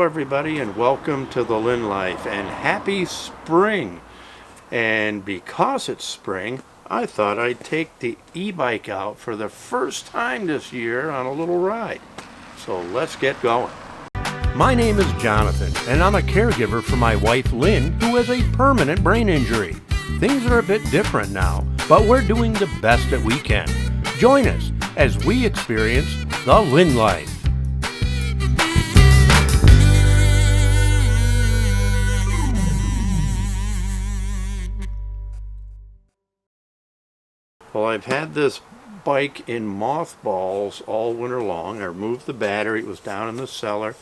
everybody, and welcome to the Lynn Life, and happy spring. And because it's spring, I thought I'd take the e-bike out for the first time this year on a little ride. So let's get going. My name is Jonathan, and I'm a caregiver for my wife Lynn, who has a permanent brain injury. Things are a bit different now, but we're doing the best that we can. Join us as we experience the Lynn Life. Well, I've had this bike in mothballs all winter long. I removed the battery. It was down in the cellar.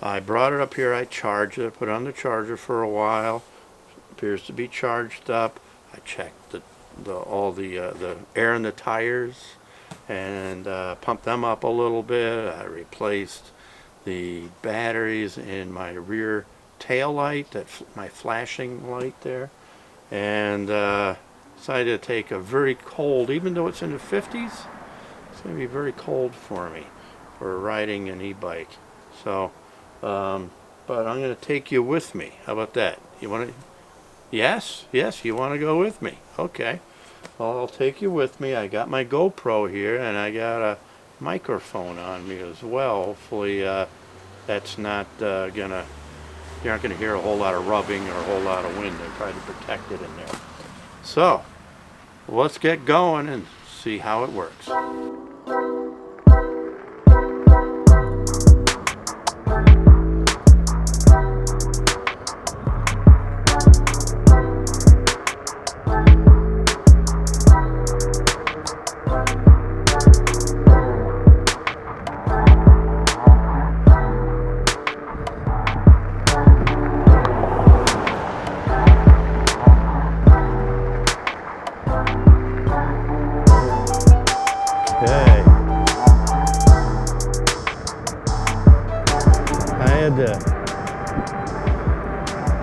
I brought it up here. I charged it. Put it on the charger for a while. Appears to be charged up. I checked all the air in the tires and pumped them up a little bit. I replaced the batteries in my rear tail light, my flashing light there, and decided to take a very cold, even though it's in the 50s, it's going to be very cold for me for riding an e-bike. So, but I'm going to take you with me. How about that? You want to? Yes, you want to go with me? Okay. Well, I'll take you with me. I got my GoPro here, and I got a microphone on me as well. Hopefully, that's not you're not gonna hear a whole lot of rubbing or a whole lot of wind. I tried to protect it in there. So, let's get going and see how it works.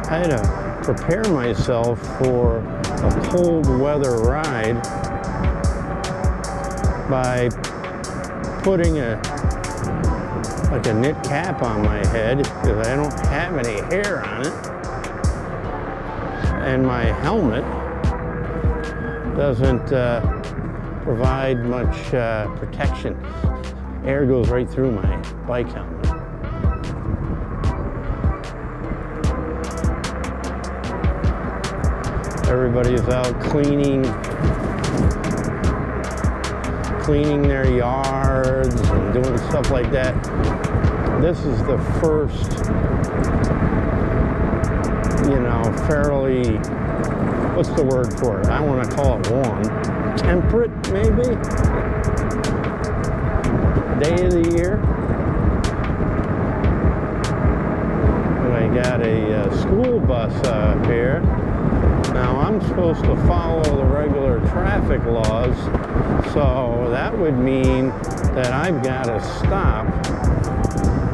I had to prepare myself for a cold weather ride by putting a knit cap on my head because I don't have any hair on it, and my helmet doesn't provide much protection. Air goes right through my bike helmet. Everybody's out cleaning their yards and doing stuff like that. This is the first, fairly, what's the word for it? I want to call it warm. Temperate, maybe? Day of the year. And I got a school bus up here. Now, I'm supposed to follow the regular traffic laws, so that would mean that I've got to stop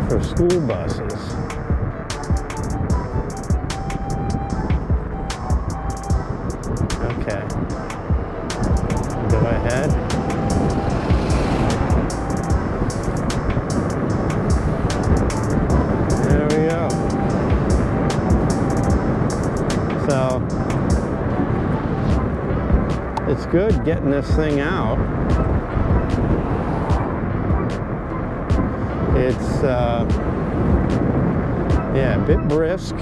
for school buses. Okay. Go ahead. There we go. So, it's good getting this thing out. It's a bit brisk,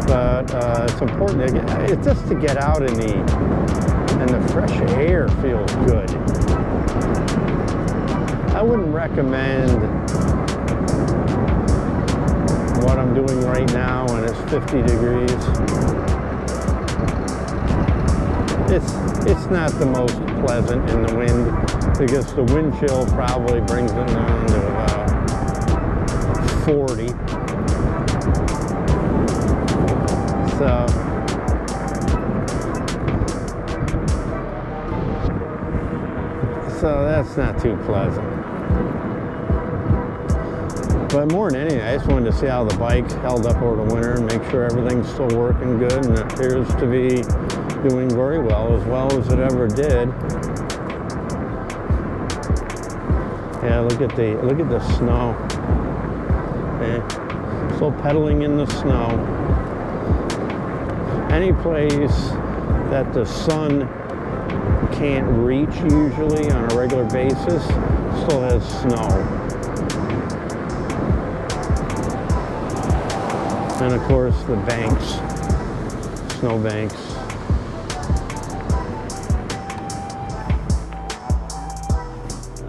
but it's important it's just to get out and the fresh air feels good. I wouldn't recommend what I'm doing right now when it's 50 degrees. It's not the most pleasant in the wind because the wind chill probably brings it down to about 40. So that's not too pleasant. But more than anything, I just wanted to see how the bike held up over the winter and make sure everything's still working good, and it appears to be doing very well as it ever did. Yeah, look at the snow. Yeah. Still pedaling in the snow. Any place that the sun can't reach usually on a regular basis still has snow. And of course the banks, snow banks.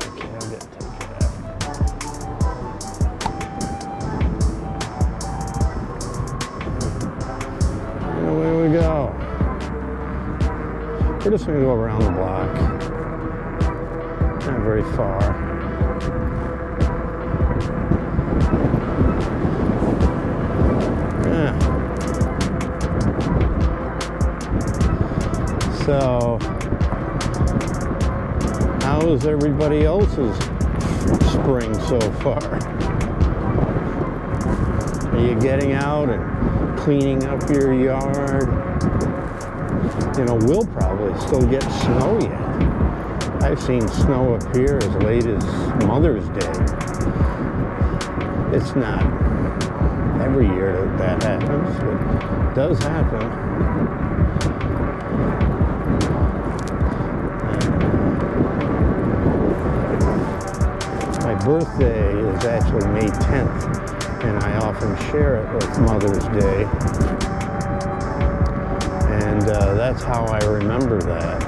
Okay, I'll get to take that. And away we go. We're just going to go around the block. Not very far. Yeah. So, how is everybody else's spring so far? Are you getting out and cleaning up your yard? You know, we'll probably still get snow yet. I've seen snow appear as late as Mother's Day. It's not every year that happens, but it does happen. My birthday is actually May 10th, and I often share it with Mother's Day. And that's how I remember that.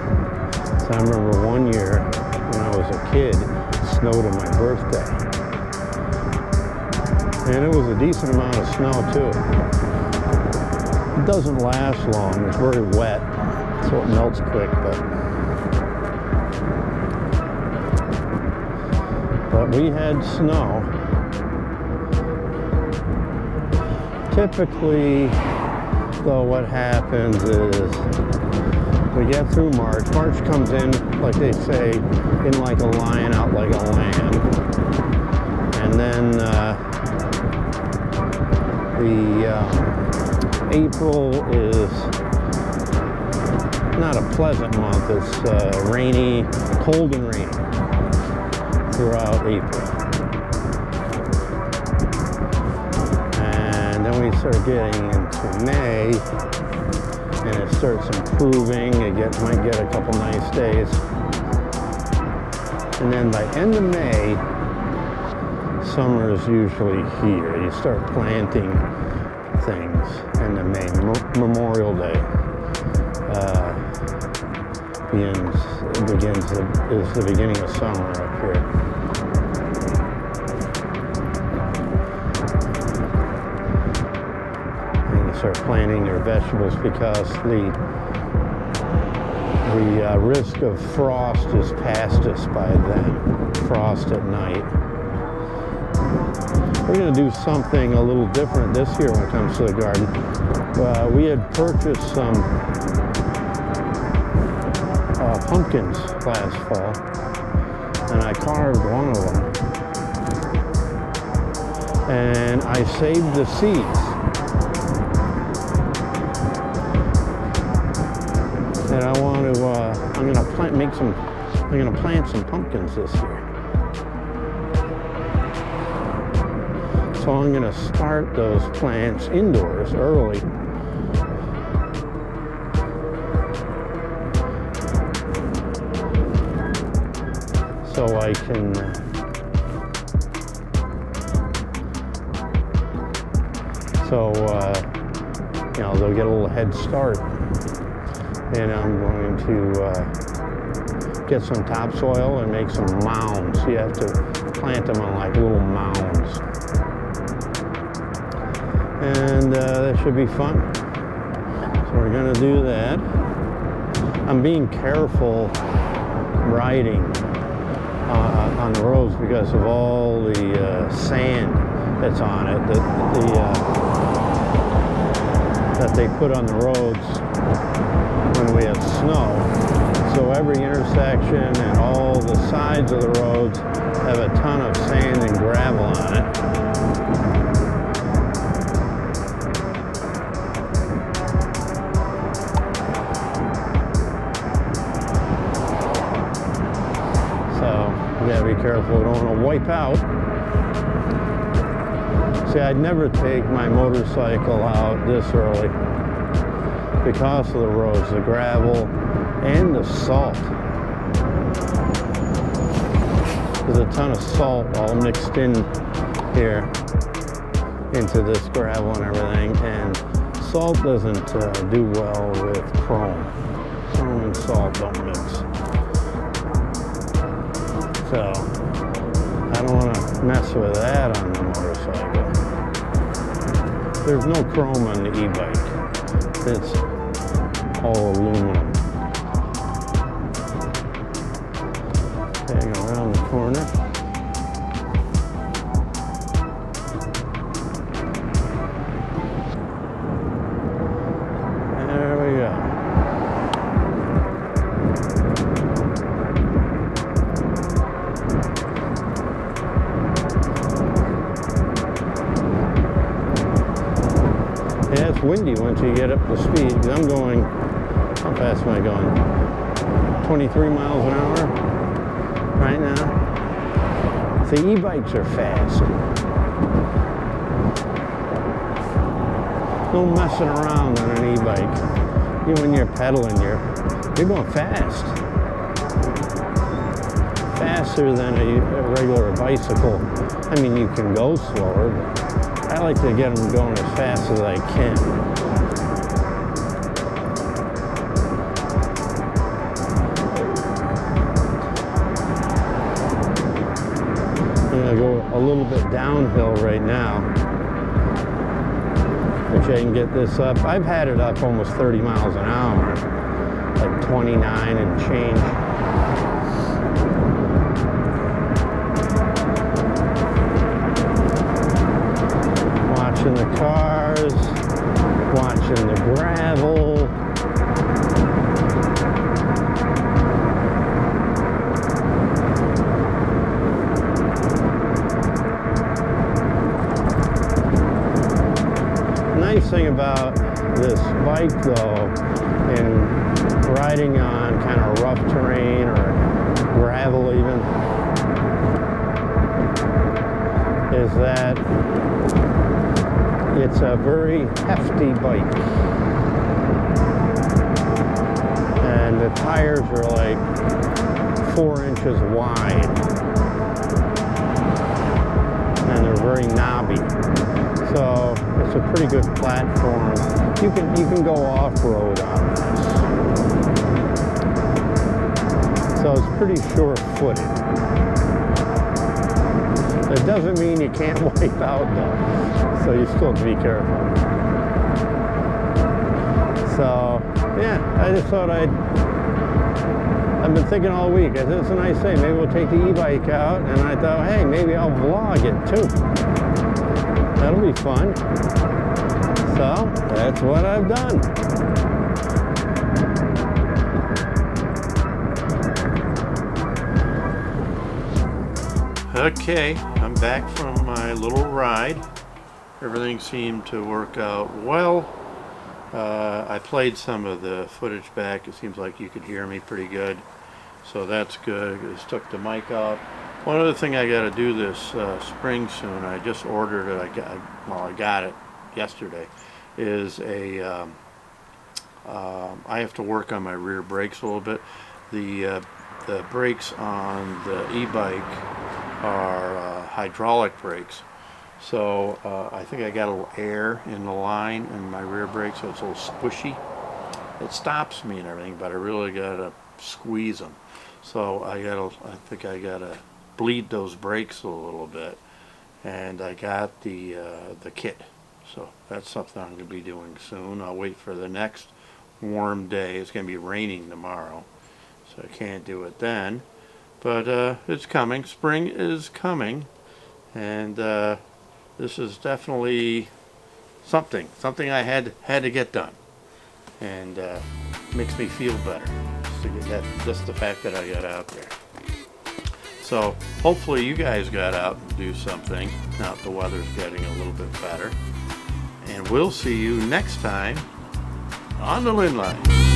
So I remember one year when I was a kid, it snowed on my birthday. And it was a decent amount of snow too. It doesn't last long, it's very wet, so it melts quick, but we had snow. Typically, though, what happens is we get through March. March comes in, like they say, in like a lion, out like a lamb. And then April is not a pleasant month. It's rainy, cold and rainy throughout April. And then we start getting into May, and it starts improving. Might get a couple nice days. And then by end of May, summer is usually here. You start planting things end of May. Memorial Day is the beginning of summer up here. And you start planting your vegetables because the risk of frost is past us by then. Frost at night. We're going to do something a little different this year when it comes to the garden. We had purchased some pumpkins last fall, and I carved one of them. And I saved the seeds. And I want to, I'm going to plant some pumpkins this year. So I'm going to start those plants indoors early. So I can they'll get a little head start. And I'm going to get some topsoil and make some mounds. You have to plant them on like little mounds. And that should be fun. So we're going to do that. I'm being careful riding on the roads because of all the sand that's on it, that they put on the roads when we have snow. So every intersection and all the sides of the roads have a ton of sand and gravel on it. So we gotta be careful, we don't want to wipe out. See, I'd never take my motorcycle out this early because of the roads, the gravel, and the salt. There's a ton of salt all mixed in here into this gravel and everything, and salt doesn't do well with chrome. Chrome and salt don't mix. So I don't want to mess with that on the motorcycle. There's no chrome on the e-bike. It's all aluminum. Okay, go around the corner. There we go. Yeah, it's windy once you get up to speed. I'm going, how fast am I going? 23 miles an hour right now. The e-bikes are fast. No messing around on an e-bike. When you're pedaling, you're going fast. Faster than a regular bicycle. I mean, you can go slower, but I like to get them going as fast as I can. I'm going to go a little bit downhill right now. Which I can get this up. I've had it up almost 30 miles an hour, like 29 and change. Watching the cars, watching the gravel. Nice thing about this bike though, in riding on kind of rough terrain or gravel even, is that it's a very hefty bike. And the tires are like 4 inches wide. And they're very knobby. So it's a pretty good platform. You can go off-road on this. So it's pretty sure-footed. It doesn't mean you can't wipe out though. So you still have to be careful. So yeah, I just thought I've been thinking all week. I said, it's a nice day. Maybe we'll take the e-bike out. And I thought, hey, maybe I'll vlog it too. That'll be fun. So that's what I've done. Okay, I'm back from my little ride. Everything seemed to work out well. I played some of the footage back. It seems like you could hear me pretty good. So that's good. I just took the mic off. One other thing I got to do this spring soon, I just ordered it, I got it yesterday, is I have to work on my rear brakes a little bit. The brakes on the e-bike are hydraulic brakes. So I think I got a little air in the line in my rear brake, so it's a little squishy. It stops me and everything, but I really got to squeeze them. So I think I got to bleed those brakes a little bit, and I got the kit, so that's something I'm going to be doing soon. I'll wait for the next warm day. It's going to be raining tomorrow, so I can't do it then, but it's coming. Spring is coming, and this is definitely something I had to get done, and makes me feel better just the fact that I got out there. So hopefully you guys got out and do something now that the weather's getting a little bit better. And we'll see you next time on the Lynn Line.